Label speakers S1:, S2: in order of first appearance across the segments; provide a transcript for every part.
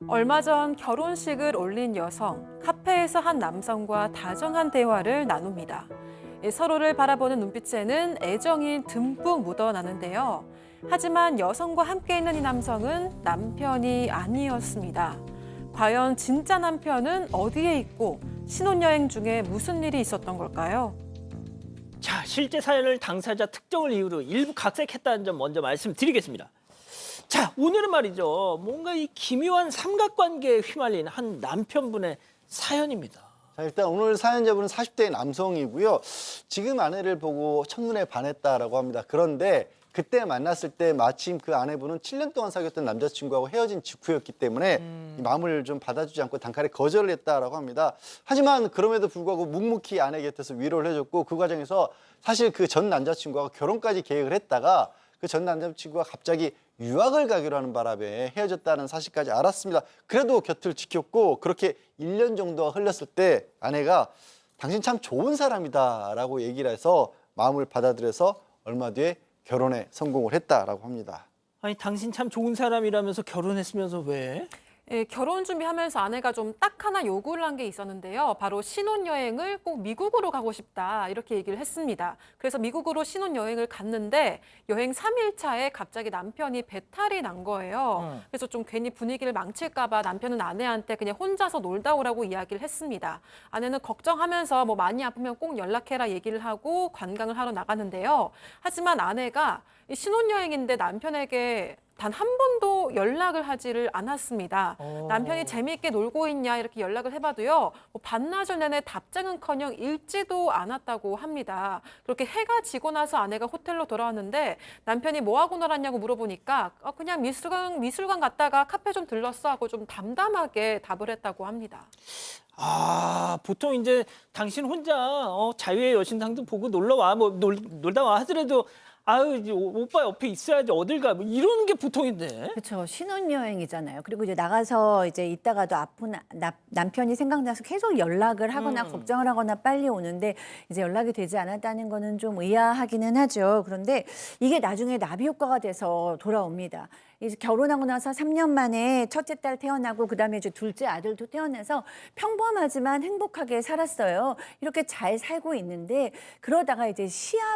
S1: 얼마 전 결혼식을 올린 여성, 카페에서 한 남성과 다정한 대화를 나눕니다. 서로를 바라보는 눈빛에는 애정이 듬뿍 묻어나는데요. 하지만 여성과 함께 있는 이 남성은 남편이 아니었습니다. 과연 진짜 남편은 어디에 있고 신혼여행 중에 무슨 일이 있었던 걸까요?
S2: 자, 실제 사연을 당사자 특정을 이유로 일부 각색했다는 점 먼저 말씀드리겠습니다. 자, 오늘은 말이죠. 뭔가 이 기묘한 삼각관계에 휘말린 한 남편분의 사연입니다.
S3: 자, 일단 오늘 사연자분은 40대의 남성이고요. 지금 아내를 보고 첫눈에 반했다라고 합니다. 그런데 그때 만났을 때 마침 그 아내분은 7년 동안 사귀었던 남자친구하고 헤어진 직후였기 때문에 이 마음을 좀 받아주지 않고 단칼에 거절을 했다라고 합니다. 하지만 그럼에도 불구하고 묵묵히 아내 곁에서 위로를 해줬고 그 과정에서 사실 그 전 남자친구하고 결혼까지 계획을 했다가 그 전 남자친구가 갑자기 유학을 가기로 하는 바람에 헤어졌다는 사실까지 알았습니다. 그래도 곁을 지켰고 그렇게 1년 정도가 흘렀을 때 아내가 당신 참 좋은 사람이다라고 얘기를 해서 마음을 받아들여서 얼마 뒤에 결혼에 성공을 했다라고 합니다.
S2: 아니, 당신 참 좋은 사람이라면서 결혼했으면서 왜?
S1: 결혼 준비하면서 아내가 좀 딱 하나 요구를 한 게 있었는데요. 바로 신혼여행을 꼭 미국으로 가고 싶다 이렇게 얘기를 했습니다. 그래서 미국으로 신혼여행을 갔는데 여행 3일 차에 갑자기 남편이 배탈이 난 거예요. 그래서 좀 괜히 분위기를 망칠까 봐 남편은 아내한테 그냥 혼자서 놀다 오라고 이야기를 했습니다. 아내는 걱정하면서 뭐 많이 아프면 꼭 연락해라 얘기를 하고 관광을 하러 나갔는데요. 하지만 아내가 이 신혼여행인데 남편에게 단 한 번도 연락을 하지를 않았습니다. 남편이 재미있게 놀고 있냐 이렇게 연락을 해봐도요. 뭐 반나절 내내 답장은커녕 읽지도 않았다고 합니다. 그렇게 해가 지고 나서 아내가 호텔로 돌아왔는데 남편이 뭐 하고 놀았냐고 물어보니까 그냥 미술관 갔다가 카페 좀 들렀어 하고 좀 담담하게 답을 했다고 합니다.
S2: 아, 보통 이제 당신 혼자 자유의 여신상도 보고 놀러 와, 뭐 놀다 와 하더라도 아유, 이제 오빠 옆에 있어야지 어딜 가, 뭐 이러는 게 보통인데.
S4: 그렇죠. 신혼여행이잖아요. 그리고 이제 나가서 이제 있다가도 아픈 남편이 생각나서 계속 연락을 하거나 걱정을 하거나 빨리 오는데 이제 연락이 되지 않았다는 거는 좀 의아하기는 하죠. 그런데 이게 나중에 나비 효과가 돼서 돌아옵니다. 이제 결혼하고 나서 3년 만에 첫째 딸 태어나고 그다음에 이제 둘째 아들도 태어나서 평범하지만 행복하게 살았어요. 이렇게 잘 살고 있는데 그러다가 이제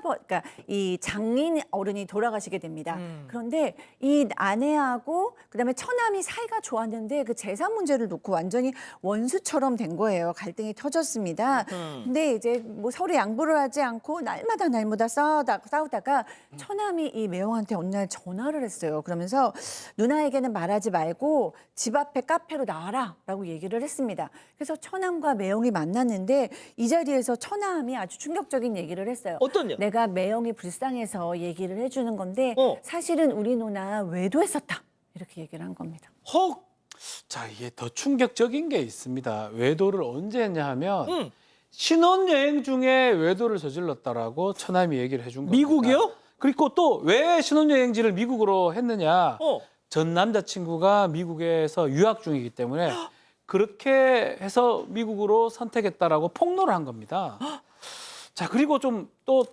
S4: 그러니까 이 장인 어른이 돌아가시게 됩니다. 그런데 이 아내하고 그다음에 처남이 사이가 좋았는데 그 재산 문제를 놓고 완전히 원수처럼 된 거예요. 갈등이 터졌습니다. 근데 이제 뭐 서로 양보를 하지 않고 날마다 싸우다가 처남이 이 매형한테 어느 날 전화를 했어요. 그러면서 누나에게는 말하지 말고 집 앞에 카페로 나와라 라고 얘기를 했습니다. 그래서 처남과 매형이 만났는데 이 자리에서 처남이 아주 충격적인 얘기를 했어요.
S2: 어떤요?
S4: 내가 매형이 불쌍해서 얘기를 해주는 건데 사실은 우리 누나 외도했었다. 이렇게 얘기를 한 겁니다.
S2: 헉!
S5: 자, 이게 더 충격적인 게 있습니다. 외도를 언제 했냐 하면 신혼여행 중에 외도를 저질렀다라고 처남이 얘기를 해준 겁니다.
S2: 미국이요?
S5: 그리고 또 왜 신혼여행지를 미국으로 했느냐. 전 남자친구가 미국에서 유학 중이기 때문에 그렇게 해서 미국으로 선택했다라고 폭로를 한 겁니다. 자, 그리고 좀 또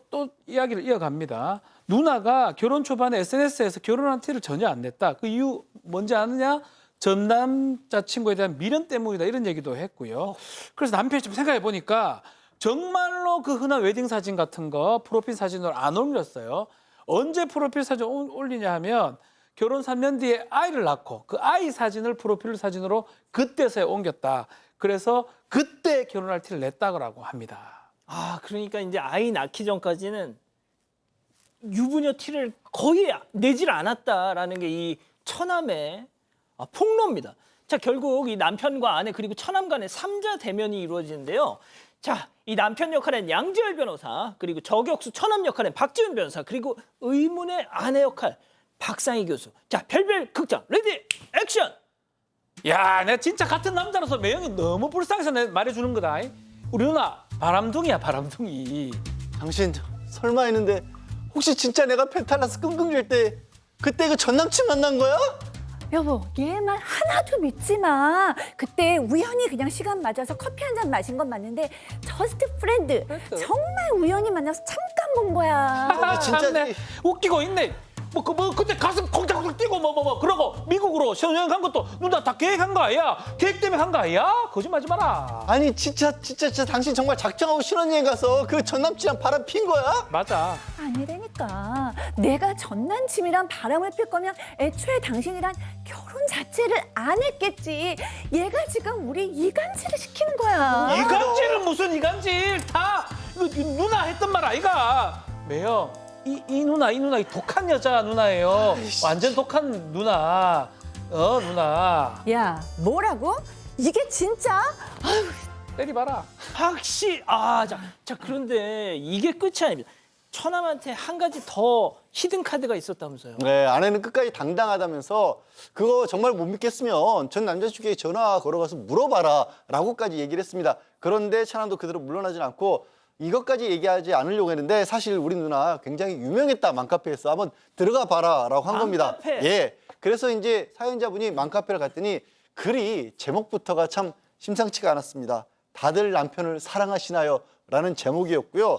S5: 이야기를 이어갑니다. 누나가 결혼 초반에 SNS에서 결혼한 티를 전혀 안 냈다. 그 이유 뭔지 아느냐? 전 남자친구에 대한 미련 때문이다. 이런 얘기도 했고요. 그래서 남편이 좀 생각해 보니까 정말로 그 흔한 웨딩 사진 같은 거 프로필 사진으로 안 올렸어요. 언제 프로필 사진 올리냐 하면 결혼 3년 뒤에 아이를 낳고 그 아이 사진을 프로필 사진으로 그때서야 옮겼다. 그래서 그때 결혼할 티를 냈다고 합니다.
S2: 아, 그러니까 이제 아이 낳기 전까지는 유부녀 티를 거의 내질 않았다라는 게 이 처남의 폭로입니다. 자, 결국 이 남편과 아내 그리고 처남 간의 3자 대면이 이루어지는데요. 자, 이 남편 역할엔 양지열 변호사, 그리고 저격수 처남 역할엔 박지훈 변호사, 그리고 의문의 아내 역할 박상희 교수. 자, 별별 극장 레디 액션!
S5: 야, 내가 진짜 같은 남자로서 매형이 너무 불쌍해서 내가 말해주는 거다. 우리 누나 바람둥이야, 바람둥이.
S3: 당신 설마 했는데 혹시 진짜 내가 배탈 나서 끙끙댈 때 그때 그 전 남친 만난 거야?
S4: 여보, 얘 말 하나도 믿지 마. 그때 우연히 그냥 시간 맞아서 커피 한 잔 마신 건 맞는데 저스트 프렌드. 정말 우연히 만나서 잠깐 본 거야.
S3: 진짜
S5: 참네. 웃기고 있네. 그때 가슴 콩닥콩닥 뛰고 그러고 미국으로 신혼여행 간 것도 누나 다 계획한 거 아니야? 계획 때문에 한 거 아니야? 거짓말하지 마라.
S3: 아니 진짜 당신 정말 작정하고 신혼여행 가서 그 전 남친이랑 바람 핀 거야?
S5: 맞아.
S4: 아니라니까. 내가 전 남친이랑 바람을 필 거면 애초에 당신이랑 결혼 자체를 안 했겠지. 얘가 지금 우리 이간질을 시키는 거야.
S5: 이간질은 무슨 이간질? 다 이거 누나 했던 말 아이가? 매형, 이 누나 이 독한 여자 누나예요. 완전 독한 누나. 누나.
S4: 야, 뭐라고? 이게 진짜?
S5: 때리봐라.
S2: 확실히 자 그런데 이게 끝이 아닙니다. 처남한테 한 가지 더 히든 카드가 있었다면서요.
S3: 네, 아내는 끝까지 당당하다면서 그거 정말 못 믿겠으면 전 남자친구에게 전화 걸어가서 물어봐라 라고까지 얘기를 했습니다. 그런데 차남도 그대로 물러나진 않고 이것까지 얘기하지 않으려고 했는데 사실 우리 누나 굉장히 유명했다 맘카페에서 한번 들어가 봐라 라고 한 겁니다.
S2: 맘카페?
S3: 예, 그래서 이제 사연자분이 맘카페를 갔더니 글이 제목부터가 참 심상치가 않았습니다. 다들 남편을 사랑하시나요? 라는 제목이었고요.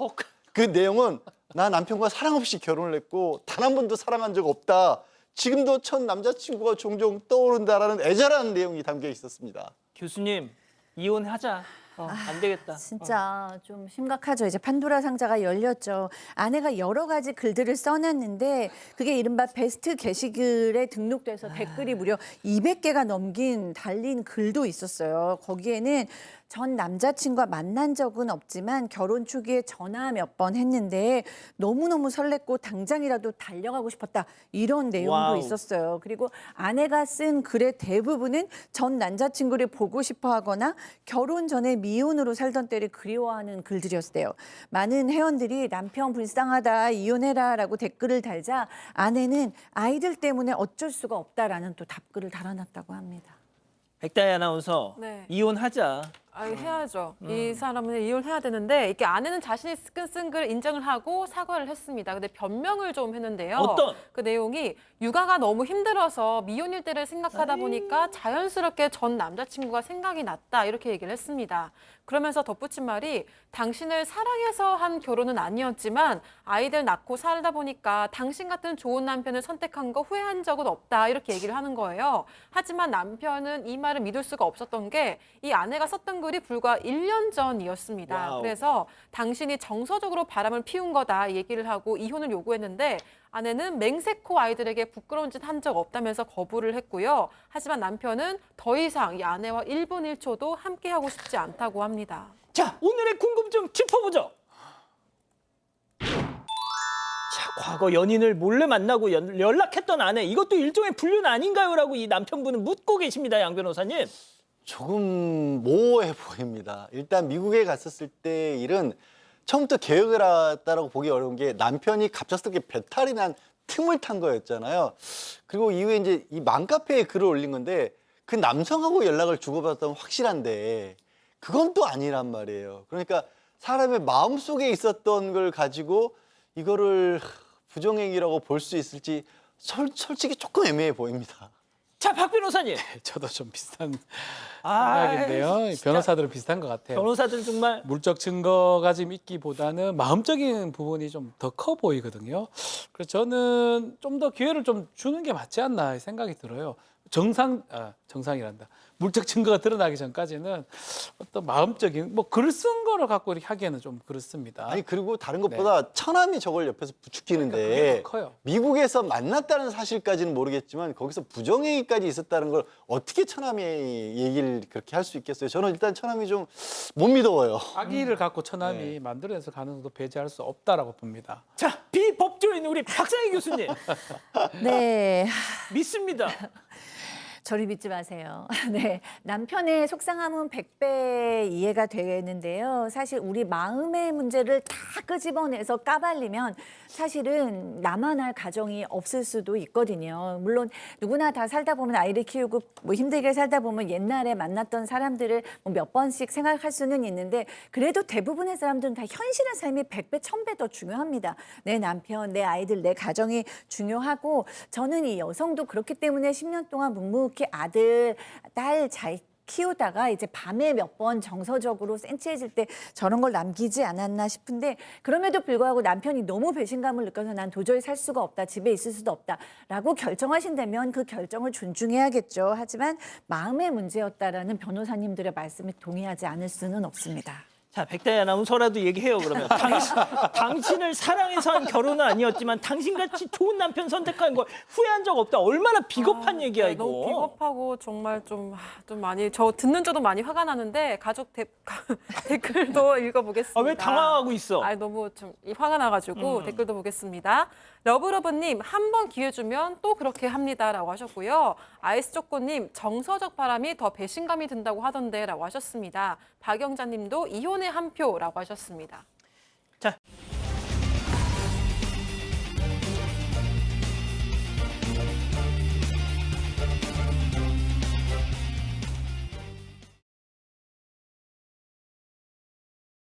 S3: 그 내용은 나 남편과 사랑 없이 결혼을 했고 단 한 번도 사랑한 적 없다. 지금도 첫 남자친구가 종종 떠오른다라는 애절한 내용이 담겨 있었습니다.
S2: 교수님 이혼하자. 안 되겠다.
S4: 진짜 좀 심각하죠. 이제 판도라 상자가 열렸죠. 아내가 여러 가지 글들을 써놨는데 그게 이른바 베스트 게시글에 등록돼서 댓글이 무려 200개가 넘긴 달린 글도 있었어요. 거기에는 전 남자친구와 만난 적은 없지만 결혼 초기에 전화 몇 번 했는데 너무너무 설렜고 당장이라도 달려가고 싶었다. 이런 내용도
S2: 와우.
S4: 있었어요. 그리고 아내가 쓴 글의 대부분은 전 남자친구를 보고 싶어 하거나 결혼 전에 미혼으로 살던 때를 그리워하는 글들이었대요. 많은 회원들이 남편 불쌍하다, 이혼해라 라고 댓글을 달자 아내는 아이들 때문에 어쩔 수가 없다라는 또 답글을 달아놨다고 합니다.
S2: 백다희 아나운서
S1: 네.
S2: 이혼하자.
S1: 해야죠. 이 사람은 이혼해야 되는데 이게 아내는 자신이 쓴 글 인정을 하고 사과를 했습니다. 근데 변명을 좀 했는데요.
S2: 어떤?
S1: 그 내용이 육아가 너무 힘들어서 미혼일 때를 생각하다 보니까 자연스럽게 전 남자친구가 생각이 났다 이렇게 얘기를 했습니다. 그러면서 덧붙인 말이 당신을 사랑해서 한 결혼은 아니었지만 아이들 낳고 살다 보니까 당신 같은 좋은 남편을 선택한 거 후회한 적은 없다 이렇게 얘기를 하는 거예요. 하지만 남편은 이 말을 믿을 수가 없었던 게 이 아내가 썼던 글이 불과 1년 전이었습니다.
S2: 와우.
S1: 그래서 당신이 정서적으로 바람을 피운 거다 얘기를 하고 이혼을 요구했는데 아내는 맹세코 아이들에게 부끄러운 짓 한 적 없다면서 거부를 했고요. 하지만 남편은 더 이상 이 아내와 1분 1초도 함께하고 싶지 않다고 합니다.
S2: 자 오늘의 궁금증 짚어보죠. 자 과거 연인을 몰래 만나고 연락했던 아내 이것도 일종의 불륜 아닌가요?라고 이 남편분은 묻고 계십니다. 양 변호사님.
S3: 조금 모호해 보입니다. 일단 미국에 갔었을 때 일은 처음부터 계획을 했다라고 보기 어려운 게 남편이 갑작스럽게 배탈이 난 틈을 탄 거였잖아요. 그리고 이후에 이제 이 맘카페에 글을 올린 건데 그 남성하고 연락을 주고받았다면 확실한데 그건 또 아니란 말이에요. 그러니까 사람의 마음속에 있었던 걸 가지고 이거를 부정행위라고 볼 수 있을지 솔직히 조금 애매해 보입니다.
S2: 자 박 변호사님.
S5: 저도 좀 비슷한
S2: 아,
S5: 생각인데요.
S2: 진짜.
S5: 변호사들은 비슷한 것 같아요.
S2: 변호사들 정말
S5: 물적 증거가 지금 있기보다는 마음적인 부분이 좀 더 커 보이거든요. 그래서 저는 좀 더 기회를 좀 주는 게 맞지 않나 생각이 들어요. 정상이란다. 물적 증거가 드러나기 전까지는 어떤 마음적인 뭐 글 쓴 거를 갖고 이렇게 하기에는 좀 그렇습니다.
S3: 아니 그리고 다른 것보다 처남이 저걸 옆에서 부추기는데
S5: 그러니까 그게 더 커요.
S3: 미국에서 만났다는 사실까지는 모르겠지만 거기서 부정행위까지 있었다는 걸 어떻게 처남이 얘기를 그렇게 할 수 있겠어요? 저는 일단 처남이 좀 못 믿어요.
S5: 아기를 갖고 처남이 만들어내서 가능성도 배제할 수 없다라고 봅니다.
S2: 자 비법조인 우리 박상희 교수님
S4: 네.
S2: 믿습니다.
S4: 저를 믿지 마세요. 네, 남편의 속상함은 100배 이해가 되는데요. 사실 우리 마음의 문제를 다 끄집어내서 까발리면 사실은 나만 할 가정이 없을 수도 있거든요. 물론 누구나 다 살다 보면 아이를 키우고 뭐 힘들게 살다 보면 옛날에 만났던 사람들을 뭐 몇 번씩 생각할 수는 있는데 그래도 대부분의 사람들은 다 현실의 삶이 100배, 1000배 더 중요합니다. 내 남편, 내 아이들, 내 가정이 중요하고 저는 이 여성도 그렇기 때문에 10년 동안 묵묵히 아들, 딸 잘 키우다가 이제 밤에 몇 번 정서적으로 센치해질 때 저런 걸 남기지 않았나 싶은데 그럼에도 불구하고 남편이 너무 배신감을 느껴서 난 도저히 살 수가 없다, 집에 있을 수도 없다라고 결정하신다면 그 결정을 존중해야겠죠. 하지만 마음의 문제였다라는 변호사님들의 말씀에 동의하지 않을 수는 없습니다.
S2: 자, 백다희 아나운서라도 얘기해요, 그러면. 당신을 사랑해서 한 결혼은 아니었지만 당신같이 좋은 남편 선택한 걸 후회한 적 없다. 얼마나 비겁한 얘기야,
S1: 네,
S2: 이거.
S1: 너무 비겁하고 정말 좀 많이 저 듣는 저도 많이 화가 나는데 가족 댓글도 읽어보겠습니다.
S2: 아, 왜 당황하고 있어?
S1: 아, 너무 좀 화가 나가지고 댓글도 보겠습니다. 러브러브님 한 번 기회 주면 또 그렇게 합니다라고 하셨고요. 아이스 초코님 정서적 바람이 더 배신감이 든다고 하던데라고 하셨습니다. 박영자님도 이혼의 한 표라고 하셨습니다.